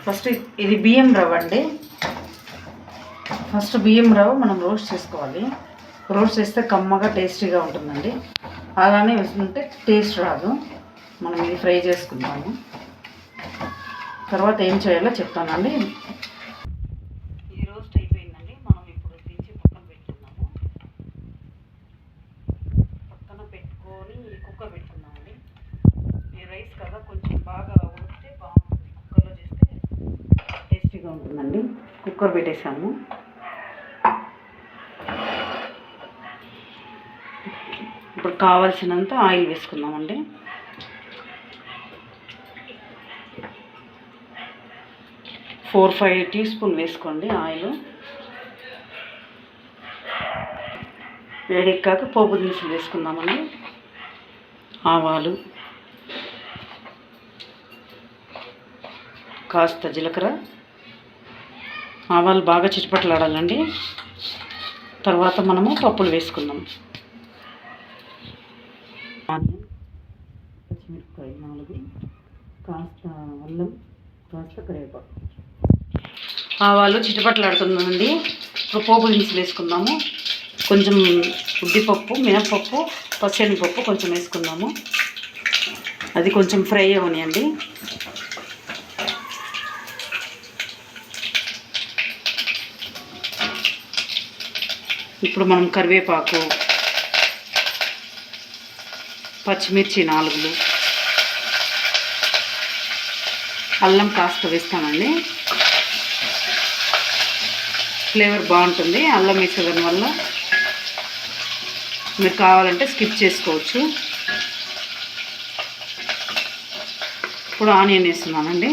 First ఇది బియ్యం రవ్వ అండి. ఫస్ట్ బియ్యం రవ్వ మనం రోస్ట్ చేసుకోవాలి. రోస్ట్ చేస్తే కమ్మగా టేస్టీగా ఉంటుందండి. అలానే వేసుకుంటే టేస్ట్ రాదు. మనం ఇది ఫ్రై చేసుకుంటాము. తర్వాత ఏం చేయాలో చెప్తానండి. ఇది రోస్ట్ అయిపోయిందండి. మనం ఇప్పుడు దించి పక్కన పెట్టుకున్నాము. పక్కన పెట్టుకొని కుక్కర్ పెట్టుకున్నామండి. ఈ రైస్ కదా కొంచెం బాగా ఉడికితే బాగుంటుంది. కుక్కర్లో చేస్తే టేస్టీగా ఉంటుందండి. కుక్కర్ పెట్టేసాము. ఇప్పుడు కావాల్సినంత ఆయిల్ వేసుకుందామండి. ఫోర్ 5 టీ స్పూన్ వేసుకోండి ఆయిల్. వేడెక్కాక పోపు దినుసులు వేసుకుందామండి. ఆవాలు, కాస్త జీలకర్ర. ఆవాలు బాగా చిటపటలాడాలండి. తర్వాత మనము పప్పులు వేసుకుందాం. ఆనియన్, పచ్చిమిరపకాయ 4, కాస్త అల్లం, కాస్త కరివేపాకు. ఆవాలు చిటపటలాడుతుందండి. ఇప్పుడు పోపు దినుసులు వేసుకుందాము. కొంచెం ఉద్దిపప్పు, మినపప్పు, పచ్చెనగపప్పు కొంచెం వేసుకుందాము. అది కొంచెం ఫ్రై అవనియండి. ఇప్పుడు మనం కరివేపాకు, పచ్చిమిర్చి 4, అల్లం కాస్త వేస్తానండి. ఫ్లేవర్ బాగుంటుంది అల్లం వేసేదాని వల్ల. మీరు కావాలంటే స్కిప్ చేసుకోవచ్చు. ఇప్పుడు ఆనియన్ వేస్తున్నానండి.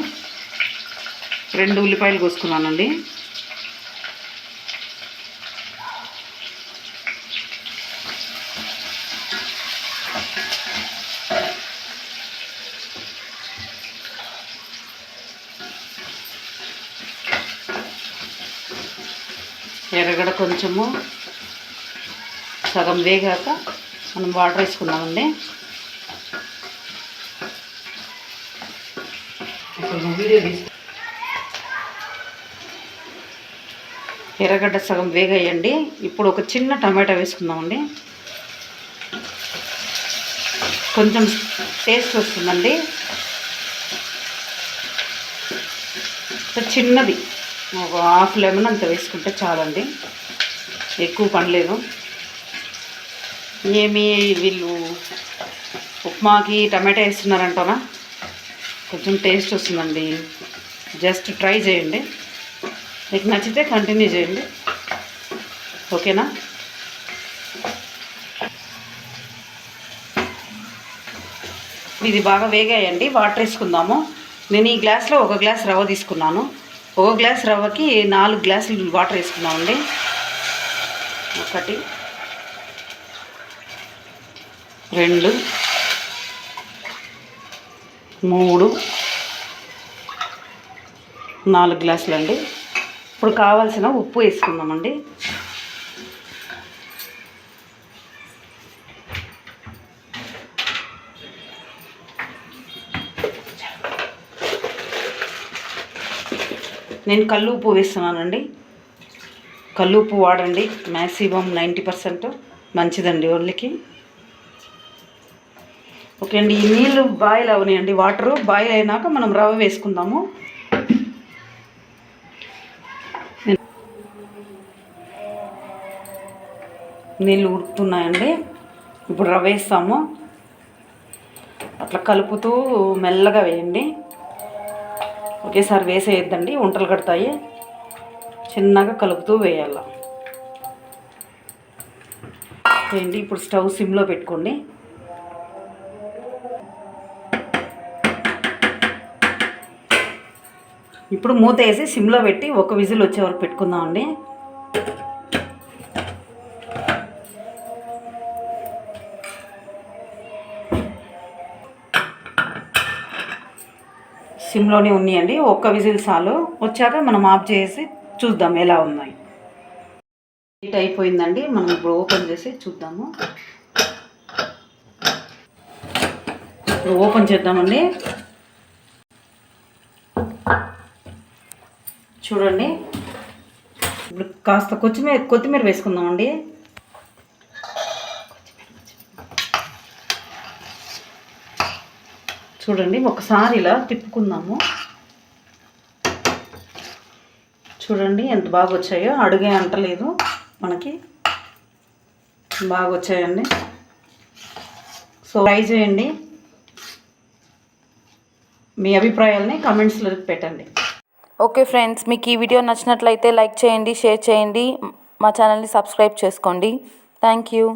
2 ఉల్లిపాయలు కోసుకున్నానండి. ఎర్రగడ్డ కొంచెము సగం వేగాక మనం వాటర్ వేసుకున్నామండి. ఎర్రగడ్డ సగం వేగేయండి. ఇప్పుడు ఒక చిన్న టమాటా వేసుకుందామండి. కొంచెం టేస్ట్ వస్తుందండి. చిన్నది ఒక హాఫ్ లెమన్ అంత వేసుకుంటే చాలండి. ఎక్కువ పనిలేదు. ఏమి వీళ్ళు ఉప్మాకి టమాటా వేస్తున్నారంటారా? కొంచెం టేస్ట్ వస్తుందండి. జస్ట్ ట్రై చేయండి. మీకు నచ్చితే కంటిన్యూ చేయండి. ఓకేనా? ఇది బాగా వేగాయండి. వాటర్ వేసుకుందాము. నేను ఈ గ్లాస్లో 1 గ్లాస్ రవ్వ తీసుకున్నాను. 1 గ్లాస్ రవ్వకి 4 గ్లాసులు వాటర్ వేసుకున్నామండి. 1, 2, 3, 4 గ్లాసులు అండి. ఇప్పుడు కావాల్సిన ఉప్పు వేసుకుందామండి. నేను కల్లు ఉప్పు వేస్తున్నానండి. కల్లు ఉప్పు వాడండి. మ్యాక్సిమం 90% మంచిదండి ఒళ్ళకి. ఓకే అండి. ఈ నీళ్ళు బాయిల్ అవనియండి. వాటరు బాయిల్ అయినాక మనం రవ్వ వేసుకుందాము. నీళ్ళు ఉడుకుతున్నాయండి. ఇప్పుడు రవ్వ వేస్తాము. అట్లా కలుపుతూ మెల్లగా వేయండి. ఒకేసారి వేసేయద్దండి, వంటలు కడతాయి. చిన్నగా కలుపుతూ వేయాల. వేయండి. ఇప్పుడు స్టవ్ సిమ్లో పెట్టుకోండి. ఇప్పుడు మూత వేసి సిమ్లో పెట్టి 1 విజిల్ వచ్చే వరకు పెట్టుకుందామండి. సిమ్లోనే ఉన్నాయండి. 1 విజిల్ చాలు. వచ్చాక మనం ఆఫ్ చేసి చూద్దాం ఎలా ఉన్నాయి. హీట్ అయిపోయిందండి. మనం ఇప్పుడు ఓపెన్ చేసి చూద్దాము. ఇప్పుడు ఓపెన్ చేద్దామండి. చూడండి. ఇప్పుడు కాస్త కొత్తిమీర వేసుకుందామండి. చూడండి, ఒకసారి ఇలా తిప్పుకుందాము. చూడండి ఎంత బాగా వచ్చాయో, అడుగే అంటలేదు, మనకి బాగా వచ్చాయండి. సో ట్రై చేయండి, మీ అభిప్రాయాలని కామెంట్స్లో పెట్టండి. ఓకే ఫ్రెండ్స్, మీకు ఈ వీడియో నచ్చినట్లయితే లైక్ చేయండి, షేర్ చేయండి, మా ఛానల్ని సబ్స్క్రైబ్ చేసుకోండి. Thank you.